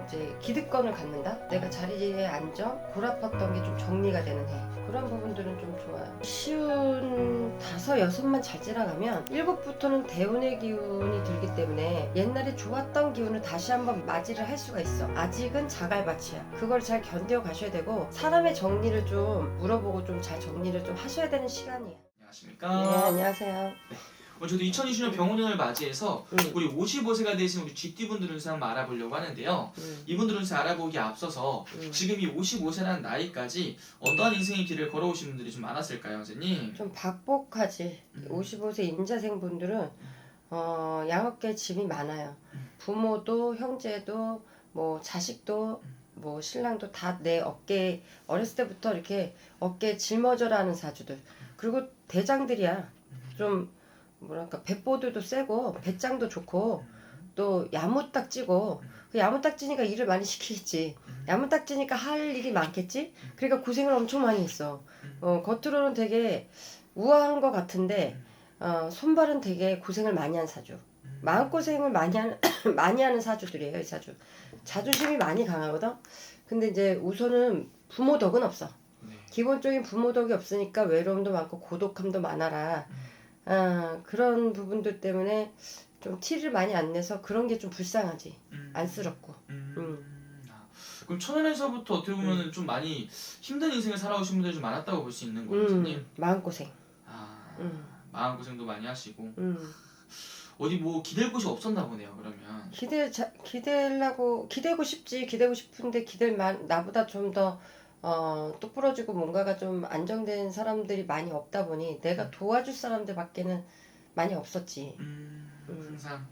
이제 기득권을 갖는다. 내가 자리에 앉아 골아팠던 게 좀 정리가 되는 해. 그런 부분들은 좀 좋아요. 쉬운 5, 6만 잘 지나가면 7부터는 대운의 기운이 들기 때문에 옛날에 좋았던 기운을 다시 한번 맞이를 할 수가 있어. 아직은 자갈밭이야. 그걸 잘 견뎌 가셔야 되고 사람의 정리를 좀 물어보고 좀 잘 정리를 좀 하셔야 되는 시간이에요. 안녕하십니까. 네, 안녕하세요. 저도 2020년 병원년을 맞이해서 우리 55세가 되신 우리 GT분들을 한번 알아보려고 하는데요. 이분들은 알아보기 앞서서 지금 이 55세라는 나이까지 어떠한 인생의 길을 걸어오신 분들이 좀 많았을까요, 선생님? 좀 박복하지. 55세 임자생 분들은 양업계 짐이 많아요. 부모도 형제도 뭐 자식도 뭐 신랑도 다 내 어깨에 어렸을 때부터 이렇게 어깨에 짊어져라 하는 사주들. 그리고 대장들이야. 좀 뭐랄까 배보들도 세고 배짱도 좋고 또 야무딱지고 그 야무딱지니까 일을 많이 시키겠지. 야무딱지니까 할 일이 많겠지. 그러니까 고생을 엄청 많이 했어. 겉으로는 되게 우아한 것 같은데 손발은 되게 고생을 많이 한 사주. 마음고생을 많이 하는 사주들이에요. 이 사주. 자존심이 많이 강하거든. 근데 이제 우선은 부모 덕은 없어. 기본적인 부모 덕이 없으니까 외로움도 많고 고독함도 많아라. 그런 부분들 때문에 좀 티를 많이 안 내서 그런 게 좀 불쌍하지. 안쓰럽고. 그럼 천연에서부터 어떻게 보면 좀 많이 힘든 인생을 살아오신 분들이 좀 많았다고 볼 수 있는 거예요, 선생님? 마음고생. 마음고생도 많이 하시고 어디 뭐 기댈 곳이 없었나 보네요, 그러면. 기대고 싶지. 기대고 싶은데 나보다 좀 더 똑부러지고 뭔가가 좀 안정된 사람들이 많이 없다 보니 내가 도와줄 사람들밖에는 많이 없었지. 항상.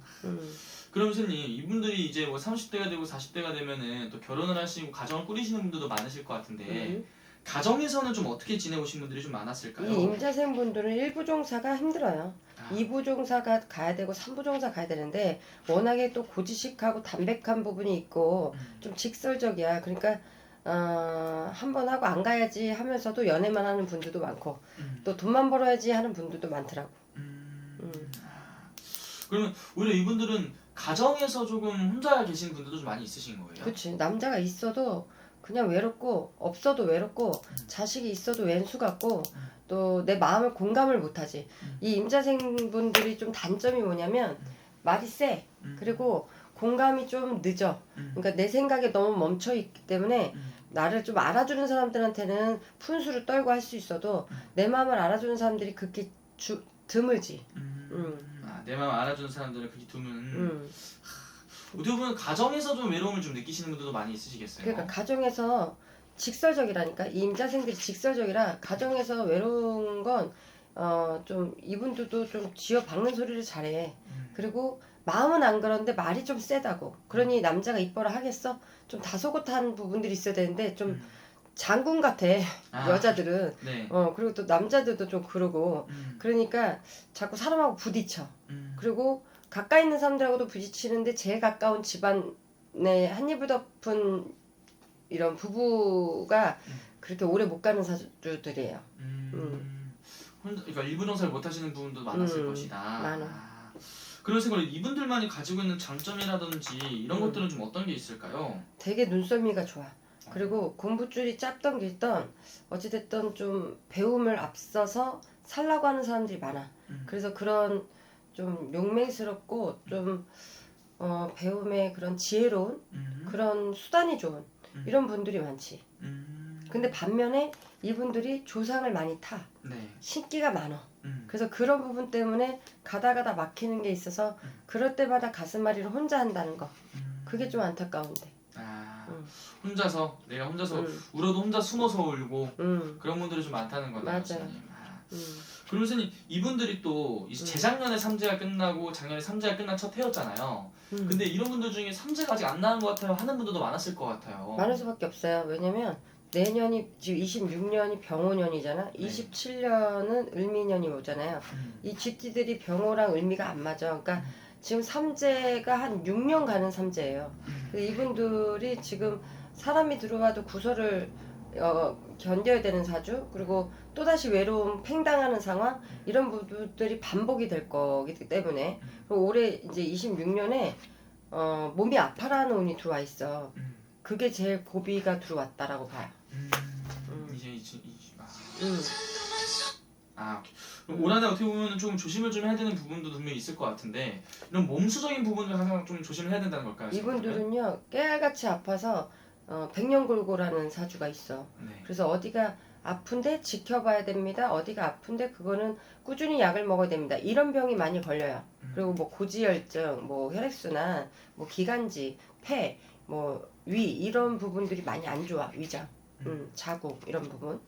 그럼 선생님, 이분들이 이제 뭐 30대가 되고 40대가 되면은 또 결혼을 하시고 가정을 꾸리시는 분들도 많으실 것 같은데 가정에서는 좀 어떻게 지내오신 분들이 좀 많았을까요? 이 임자생 분들은 1부 종사가 힘들어요. 2부 종사가 가야 되고 3부 종사 가야 되는데 워낙에 또 고지식하고 담백한 부분이 있고 좀 직설적이야. 그러니까 한 번 하고 안 가야지 하면서도 연애만 하는 분들도 많고 또 돈만 벌어야지 하는 분들도 많더라고. 그러면 오히려 이분들은 가정에서 조금 혼자 계신 분들도 좀 많이 있으신 거예요? 그렇지. 남자가 있어도 그냥 외롭고 없어도 외롭고 자식이 있어도 왼수 같고 또 내 마음을 공감을 못하지. 이 임자생 분들이 좀 단점이 뭐냐면 말이 세. 그리고 공감이 좀 늦어. 그러니까 내 생각에 너무 멈춰 있기 때문에 나를 좀 알아주는 사람들한테는 푼수를 떨고 할 수 있어도 내 마음을 알아주는 사람들이 그렇게 드물지. 내 마음 알아주는 사람들은 그게 드문. 어떻게 보면 가정에서 좀 외로움을 좀 느끼시는 분들도 많이 있으시겠어요? 그러니까 가정에서 직설적이라니까. 이 임자생들이 직설적이라 가정에서 외로운 건 좀 이분들도 좀 쥐어박는 소리를 잘해. 그리고 마음은 안 그런데 말이 좀 세다고. 그러니 남자가 이뻐라 하겠어? 좀 다소곳한 부분들이 있어야 되는데 좀 장군 같아. 여자들은. 네. 그리고 또 남자들도 좀 그러고. 그러니까 자꾸 사람하고 부딪혀. 그리고 가까이 있는 사람들하고도 부딪히는데 제일 가까운 집안에 한 입을 덮은 이런 부부가 그렇게 오래 못 가는 사주들이에요. 그러니까 일부 종사를 못 하시는 부분도 많았을 것이다. 많아. 그래서 이분들만이 가지고 있는 장점이라든지 이런 것들은 좀 어떤 게 있을까요? 되게 눈썰미가 좋아. 그리고 공부줄이 짧던 길던 어찌됐든 좀 배움을 앞서서 살라고 하는 사람들이 많아. 그래서 그런 좀 용맹스럽고 좀 배움의 그런 지혜로운 그런 수단이 좋은 이런 분들이 많지. 근데 반면에 이분들이 조상을 많이 타. 네. 신기가 많아. 그래서 그런 부분 때문에 가다 막히는 게 있어서 그럴 때마다 가슴앓이를 혼자 한다는 거. 그게 좀 안타까운데. 혼자서 내가 혼자서 울어도 혼자 숨어서 울고 그런 분들이 좀 많다는 거네요. 맞아요. 선생님. 그리고 선생님, 이분들이 또 이제 재작년에 삼재가 끝나고 작년에 삼재가 끝난 첫 해였잖아요. 근데 이런 분들 중에 삼재가 아직 안 나은 것 같아요 하는 분들도 많았을 것 같아요. 많을 수밖에 없어요. 왜냐면 내년이 지금 26년이 병오년이잖아. 네. 27년은 을미년이 오잖아요. 이 쥐띠들이 병오랑 을미가 안 맞아. 그러니까 지금 삼재가 한 6년 가는 삼재예요. 근데 이분들이 지금 사람이 들어와도 구설을 견뎌야 되는 사주, 그리고 또다시 외로움 팽당하는 상황, 이런 부분들이 반복이 될 거기 때문에. 그리고 올해 이제 26년에 몸이 아파라는 운이 들어와 있어. 음. 그게 제일 고비가 들어왔다라고 봐요. 이제 아. 음. 오케이. 그럼 올 한해 어떻게 보면 좀 조심을 좀 해야 되는 부분도 분명히 있을 것 같은데 이런 몸수적인 부분을 항상 좀 조심을 해야 된다는 걸까요? 이분들은요 깨알같이 아파서 백년골고라는 사주가 있어. 네. 그래서 어디가 아픈데 지켜봐야 됩니다. 어디가 아픈데 그거는 꾸준히 약을 먹어야 됩니다. 이런 병이 많이 걸려요. 그리고 뭐 고지혈증, 뭐 혈액순환, 뭐 기관지, 폐, 뭐 위 이런 부분들이 많이 안 좋아. 위장, 자국 이런 부분.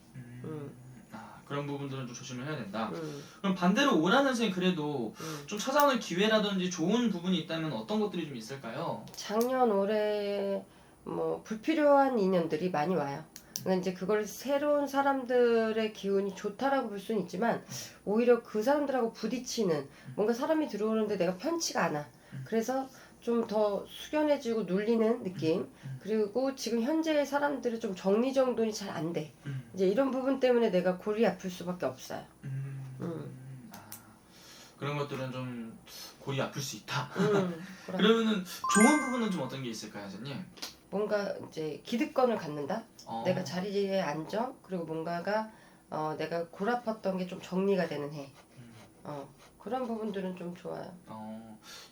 그런 부분들은 좀 조심을 해야 된다. 음. 그럼 반대로 올 한해 선생님 그래도 좀 찾아오는 기회라든지 좋은 부분이 있다면 어떤 것들이 좀 있을까요? 작년 올해 뭐 불필요한 인연들이 많이 와요. 그러니까 이제 그걸 새로운 사람들의 기운이 좋다라고 볼 수는 있지만 오히려 그 사람들하고 부딪히는 뭔가 사람이 들어오는데 내가 편치가 않아. 그래서 좀 더 숙연해지고 눌리는 느낌. 그리고 지금 현재의 사람들은 좀 정리정돈이 잘 안 돼. 이제 이런 부분 때문에 내가 골이 아플 수밖에 없어요. 그런 것들은 좀 골이 아플 수 있다. 그럼. 그러면은 좋은 부분은 좀 어떤 게 있을까요, 선생님? 뭔가 이제 기득권을 갖는다. 어. 내가 자리의 안정 그리고 뭔가가 내가 골 아팠던 게 좀 정리가 되는 해. 그런 부분들은 좀 좋아요.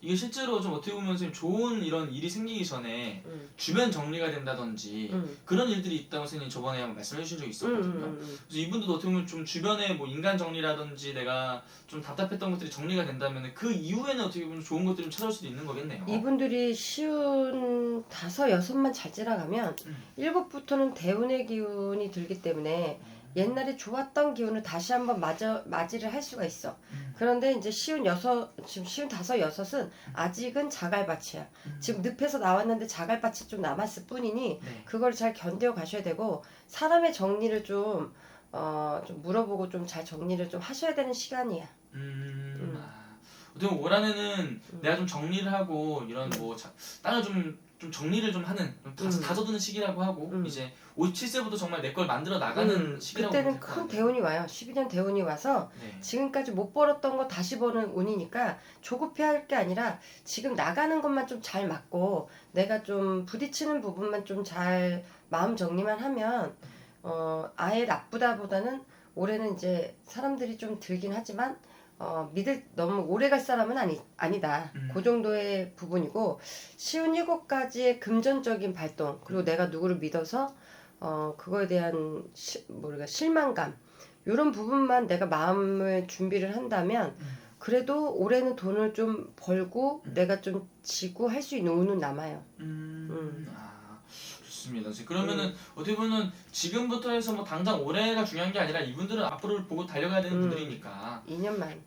이게 실제로 좀 어떻게 보면 선생님 좋은 이런 일이 생기기 전에 주변 정리가 된다든지 그런 일들이 있다고 선생님 저번에 한번 말씀해 주신 적이 있었거든요. 그래서 이분들도 어떻게 보면 좀 주변에 뭐 인간 정리라든지 내가 좀 답답했던 것들이 정리가 된다면 그 이후에는 어떻게 보면 좋은 것들이 좀 찾아올 수도 있는 거겠네요. 이분들이 쉬운 5, 6만 잘 지나가면 7부터는 대운의 기운이 들기 때문에 옛날에 좋았던 기운을 다시 한번 맞이를 할 수가 있어. 그런데 이제 지금 쉬운 5, 6은 아직은 자갈밭이야. 지금 늪에서 나왔는데 자갈밭이 좀 남았을 뿐이니 네. 그걸 잘 견뎌 가셔야 되고 사람의 정리를 좀 물어보고 좀 잘 정리를 좀 하셔야 되는 시간이야. 어떻게 보면 올 한해는 내가 좀 정리를 하고 이런 뭐 땅을 좀 정리를 좀 하는 다져두는 시기라고 하고 이제 57세부터 정말 내 걸 만들어 나가는 시기라고 그때는 보면 될것 큰 같아요. 대운이 와요. 12년 대운이 와서 네. 지금까지 못 벌었던 거 다시 버는 운이니까 조급해할 게 아니라 지금 나가는 것만 좀 잘 맞고 내가 좀 부딪히는 부분만 좀 잘 마음 정리만 하면 아예 나쁘다보다는 올해는 이제 사람들이 좀 들긴 하지만 너무 오래 갈 사람은 아니다. 그 정도의 부분이고 쉬운 7가지의 금전적인 발동 그리고 내가 누구를 믿어서 그거에 대한 실망감 이런 부분만 내가 마음을 준비를 한다면 그래도 올해는 돈을 좀 벌고 내가 좀 지고 할 수 있는 운은 남아요. 좋습니다. 그러면은 어떻게 보면 지금부터 해서 뭐 당장 올해가 중요한 게 아니라 이분들은 앞으로를 보고 달려가야 되는 분들이니까 2년만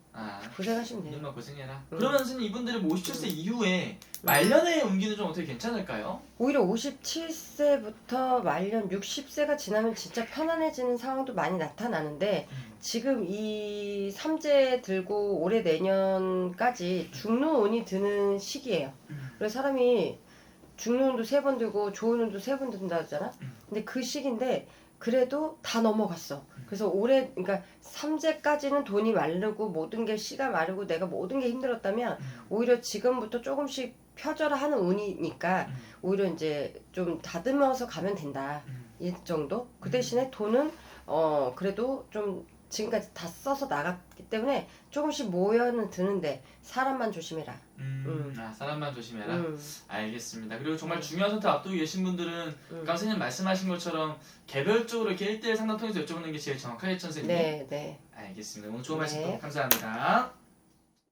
고생하시면 돼요. 2년만 고생해라. 그러면 선생님 이분들이 뭐 57세 이후에 말년의 운기는 좀 어떻게 괜찮을까요? 오히려 57세부터 말년 60세가 지나면 진짜 편안해지는 상황도 많이 나타나는데 지금 이 삼재 들고 올해 내년까지 중로운이 드는 시기예요. 그래서 사람이 중로운도 3번 들고 좋은운도 3번 든다 하잖아. 근데 그 시기인데 그래도 다 넘어갔어. 그래서 올해 그러니까 삼재까지는 돈이 마르고 모든 게 씨가 마르고 내가 모든 게 힘들었다면 오히려 지금부터 조금씩 펴져라 하는 운이니까 오히려 이제 좀 다듬어서 가면 된다. 이 정도? 그 대신에 돈은 그래도 좀 지금까지 다 써서 나갔기 때문에 조금씩 모여는 드는데 사람만 조심해라. 사람만 조심해라. 알겠습니다. 그리고 정말 중요한 선택 앞두고 계신 분들은 아까 선생님 말씀하신 것처럼 개별적으로 이렇게 1대1 상담 통해서 여쭤보는 게 제일 정확하겠죠, 선생님? 네. 알겠습니다. 오늘 좋은 네. 말씀 감사합니다.